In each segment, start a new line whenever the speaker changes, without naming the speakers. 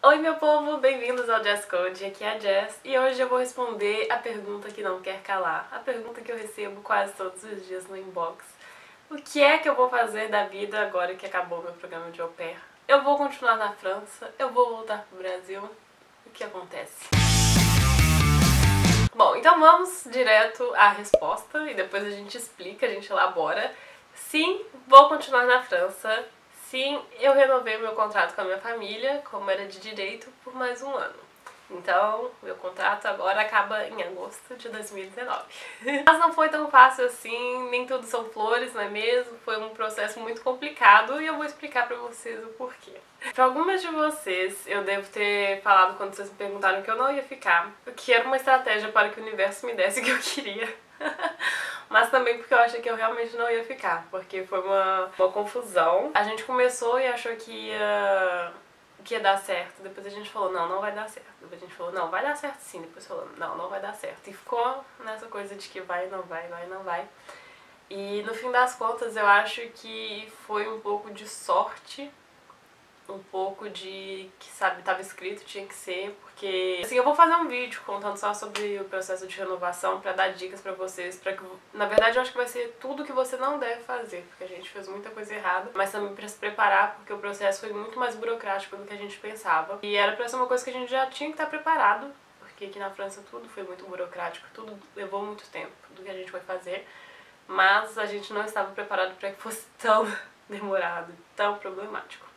Oi meu povo, bem-vindos ao Jazz Code, aqui é a Jazz e hoje eu vou responder a pergunta que não quer calar, a pergunta que eu recebo quase todos os dias no inbox. O que é que eu vou fazer da vida agora que acabou meu programa de au pair? Eu vou continuar na França? Eu vou voltar pro Brasil? O que acontece? Bom, então vamos direto à resposta e depois a gente explica, a gente elabora. Sim, vou continuar na França. Sim, eu renovei o meu contrato com a minha família, como era de direito, por mais um ano. Então, meu contrato agora acaba em agosto de 2019. Mas não foi tão fácil assim, nem tudo são flores, não é mesmo? Foi um processo muito complicado e eu vou explicar pra vocês o porquê. Pra algumas de vocês, eu devo ter falado quando vocês me perguntaram que eu não ia ficar, que era uma estratégia para que o universo me desse o que eu queria. Mas também porque eu achei que eu realmente não ia ficar, porque foi uma confusão. A gente começou e achou que ia dar certo, depois a gente falou, não, não vai dar certo. Depois a gente falou, não, vai dar certo sim, depois falou, não, não vai dar certo. E ficou nessa coisa de que vai, não vai, vai, não vai. E no fim das contas eu acho que foi um pouco de sorte, um pouco de que, sabe, tava escrito, tinha que ser, porque assim, eu vou fazer um vídeo contando só sobre o processo de renovação pra dar dicas pra vocês, pra que, na verdade eu acho que vai ser tudo que você não deve fazer, porque a gente fez muita coisa errada, mas também pra se preparar, porque o processo foi muito mais burocrático do que a gente pensava, e era pra ser uma coisa que a gente já tinha que estar preparado, porque aqui na França tudo foi muito burocrático, tudo levou muito tempo do que a gente foi fazer, mas a gente não estava preparado pra que fosse tão demorado, tão problemático.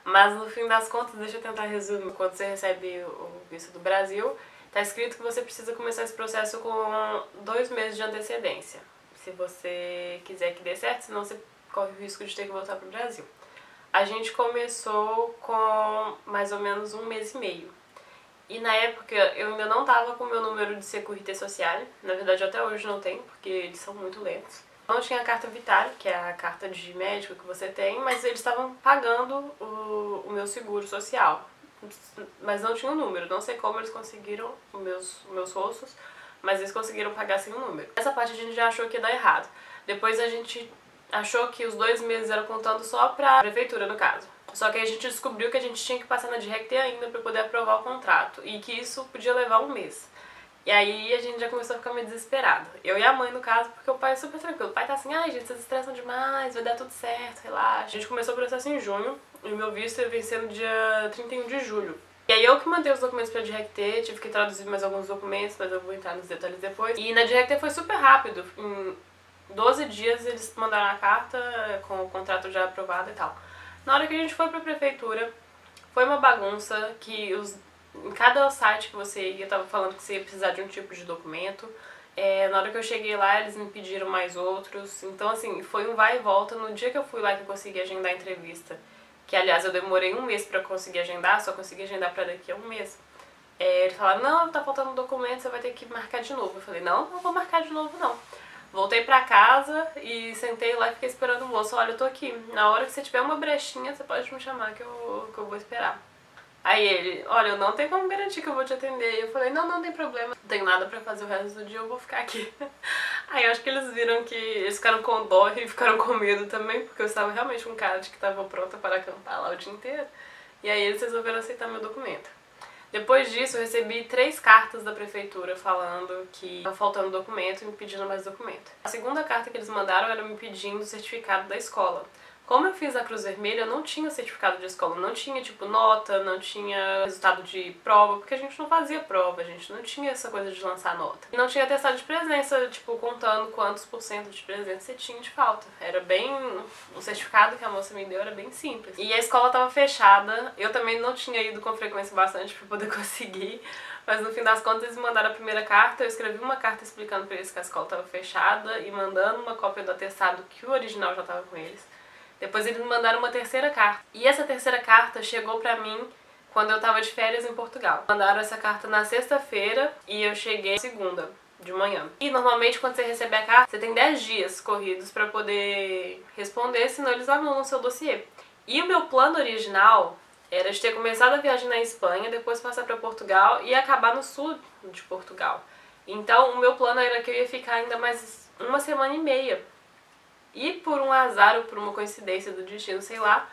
Mas no fim das contas, deixa eu tentar resumir. Quando você recebe o visto do Brasil, tá escrito que você precisa começar esse processo com 2 meses de antecedência. Se você quiser que dê certo, senão você corre o risco de ter que voltar pro Brasil. A gente começou com mais ou menos 1 mês e meio. E na época eu ainda não tava com o meu número de Sécurité Sociale. Na verdade até hoje não tenho, porque eles são muito lentos. Não tinha a carta Vitale, que é a carta de médico que você tem, mas eles estavam pagando o meu seguro social. Mas não tinha o número, não sei como eles conseguiram os meus rostos, mas eles conseguiram pagar sem o número. Essa parte a gente já achou que ia dar errado. Depois a gente achou que os 2 meses eram contando só pra prefeitura, no caso. Só que aí a gente descobriu que a gente tinha que passar na Directe ainda pra poder aprovar o contrato, e que isso podia levar 1 mês. E aí a gente já começou a ficar meio desesperado. Eu e a mãe, no caso, porque o pai é super tranquilo. O pai tá assim, ai gente, vocês estressam demais, vai dar tudo certo, relaxa. A gente começou o processo em junho, e o meu visto ia vencer no dia 31 de julho. E aí eu que mandei os documentos pra Directe, tive que traduzir mais alguns documentos, mas eu vou entrar nos detalhes depois. E na Directe foi super rápido. Em 12 dias eles mandaram a carta com o contrato já aprovado e tal. Na hora que a gente foi pra prefeitura, foi uma bagunça que em cada site que você ia, tava falando que você ia precisar de um tipo de documento. Na hora que eu cheguei lá, eles me pediram mais outros. Então, assim, foi um vai e volta. No dia que eu fui lá que eu consegui agendar a entrevista, que, aliás, eu demorei 1 mês pra conseguir agendar, só consegui agendar pra daqui a 1 mês. Eles falaram, não, tá faltando um documento, você vai ter que marcar de novo. Eu falei, não, não vou marcar de novo, não. Voltei pra casa e sentei lá e fiquei esperando o moço. Olha, eu tô aqui. Na hora que você tiver uma brechinha, você pode me chamar que eu vou esperar. Aí ele, olha, eu não tenho como garantir que eu vou te atender. E eu falei, não, não tem problema, não tenho nada pra fazer o resto do dia, eu vou ficar aqui. Aí eu acho que eles viram que eles ficaram com dó e ficaram com medo também, porque eu estava realmente com cara de que estava pronta para acampar lá o dia inteiro. E aí eles resolveram aceitar meu documento. Depois disso, eu recebi 3 cartas da prefeitura falando que estava faltando documento e me pedindo mais documento. A segunda carta que eles mandaram era me pedindo o certificado da escola. Como eu fiz a Cruz Vermelha, eu não tinha certificado de escola, não tinha, tipo, nota, não tinha resultado de prova, porque a gente não fazia prova, a gente não tinha essa coisa de lançar nota. E não tinha atestado de presença, tipo, contando quantos % de presença você tinha de falta. Era bem... O certificado que a moça me deu era bem simples. E a escola tava fechada, eu também não tinha ido com frequência bastante pra poder conseguir, mas no fim das contas eles mandaram a primeira carta, eu escrevi uma carta explicando pra eles que a escola tava fechada e mandando uma cópia do atestado que o original já tava com eles. Depois eles me mandaram uma terceira carta. E essa terceira carta chegou pra mim quando eu tava de férias em Portugal. Mandaram essa carta na sexta-feira e eu cheguei segunda, de manhã. E normalmente quando você recebe a carta, você tem 10 dias corridos pra poder responder, senão eles anulam o seu dossiê. E o meu plano original era de ter começado a viagem na Espanha, depois passar pra Portugal e acabar no sul de Portugal. Então o meu plano era que eu ia ficar ainda mais 1 semana e meia. E por um azar ou por uma coincidência do destino, sei lá,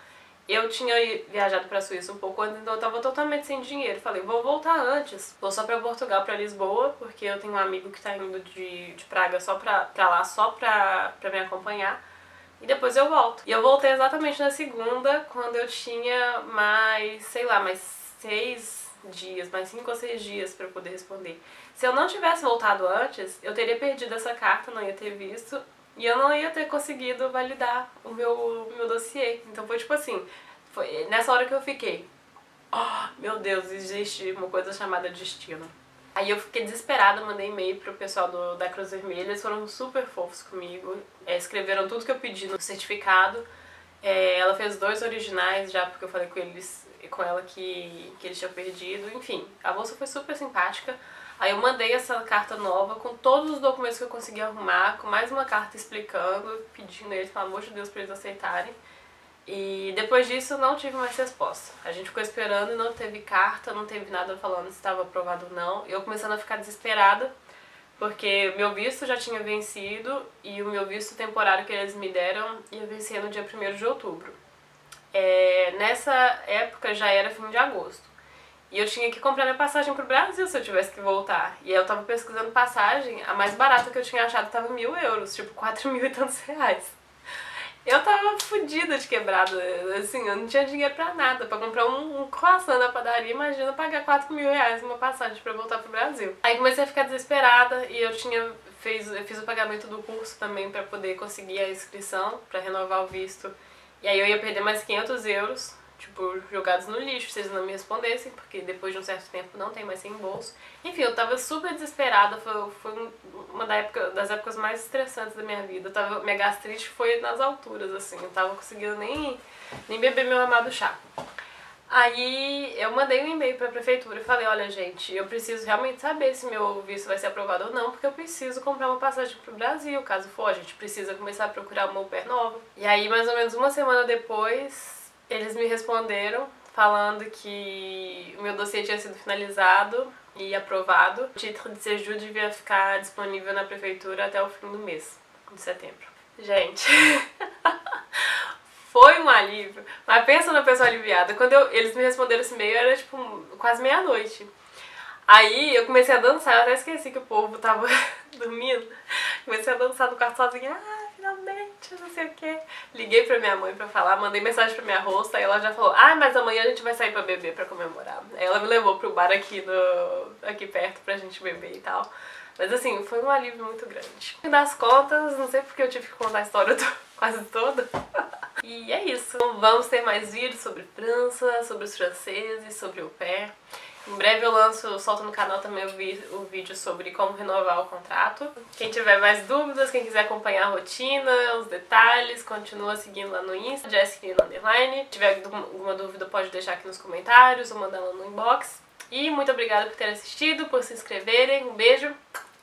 Eu tinha viajado pra Suíça um pouco antes, então eu tava totalmente sem dinheiro. Falei, vou voltar antes. Vou só pra Portugal, pra Lisboa, porque eu tenho um amigo que tá indo de Praga só pra lá, só pra me acompanhar. E depois eu volto. E eu voltei exatamente na segunda, quando eu tinha mais, sei lá, mais 6 dias, mais 5 ou 6 dias pra eu poder responder. Se eu não tivesse voltado antes, eu teria perdido essa carta, não ia ter visto. E eu não ia ter conseguido validar o meu dossiê. Então foi tipo assim, foi nessa hora que eu fiquei, oh, meu Deus, existe uma coisa chamada destino. Aí eu fiquei desesperada, mandei e-mail pro pessoal da Cruz Vermelha, eles foram super fofos comigo, escreveram tudo que eu pedi no certificado. Ela fez 2 originais já, porque eu falei com ela que eles tinham perdido, enfim, a moça foi super simpática. Aí eu mandei essa carta nova com todos os documentos que eu consegui arrumar, com mais uma carta explicando, pedindo eles, pelo amor de Deus, pra eles aceitarem. E depois disso não tive mais resposta. A gente ficou esperando e não teve carta, não teve nada falando se estava aprovado ou não. Eu começando a ficar desesperada, porque meu visto já tinha vencido e o meu visto temporário que eles me deram ia vencer no dia 1º de outubro. Nessa época já era fim de agosto. E eu tinha que comprar minha passagem pro Brasil se eu tivesse que voltar. E aí eu tava pesquisando passagem, a mais barata que eu tinha achado tava 1.000 euros, tipo 4.000 e tantos reais. Eu tava fodida de quebrada, assim, eu não tinha dinheiro pra nada. Pra comprar um croissant na padaria, imagina pagar 4.000 reais numa passagem pra voltar pro Brasil. Aí comecei a ficar desesperada e eu fiz o pagamento do curso também pra poder conseguir a inscrição, pra renovar o visto. E aí eu ia perder mais 500 euros, tipo, jogados no lixo se eles não me respondessem, porque depois de um certo tempo não tem mais reembolso. Enfim, eu tava super desesperada, foi uma das épocas mais estressantes da minha vida. Minha gastrite foi nas alturas, assim, eu tava conseguindo nem beber meu amado chá. Aí eu mandei um e-mail pra prefeitura e falei, olha gente, eu preciso realmente saber se meu visto vai ser aprovado ou não, porque eu preciso comprar uma passagem pro Brasil, caso for, a gente precisa começar a procurar uma au pair nova. E aí mais ou menos uma semana depois, eles me responderam falando que o meu dossiê tinha sido finalizado e aprovado. O título de séjour devia ficar disponível na prefeitura até o fim do mês, de setembro. Gente, foi um alívio, mas pensa na pessoa aliviada. Quando eles me responderam esse e-mail, era tipo quase meia-noite. Aí eu comecei a dançar, eu até esqueci que o povo tava dormindo. Comecei a dançar no quarto sozinha, finalmente, não sei o que. Liguei pra minha mãe pra falar, mandei mensagem pra minha host, aí ela já falou, mas amanhã a gente vai sair pra beber pra comemorar. Aí ela me levou pro bar aqui perto pra gente beber e tal. Mas assim, foi um alívio muito grande. No fim das contas, não sei porque eu tive que contar a história quase toda. E é isso. Então, vamos ter mais vídeos sobre França, sobre os franceses, sobre au pair. Em breve eu solto no canal também o vídeo sobre como renovar o contrato. Quem tiver mais dúvidas, quem quiser acompanhar a rotina, os detalhes, continua seguindo lá no Insta, Jessica__. Se tiver alguma dúvida pode deixar aqui nos comentários ou mandar lá no inbox. E muito obrigada por terem assistido, por se inscreverem, um beijo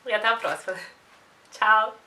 e até a próxima. Tchau!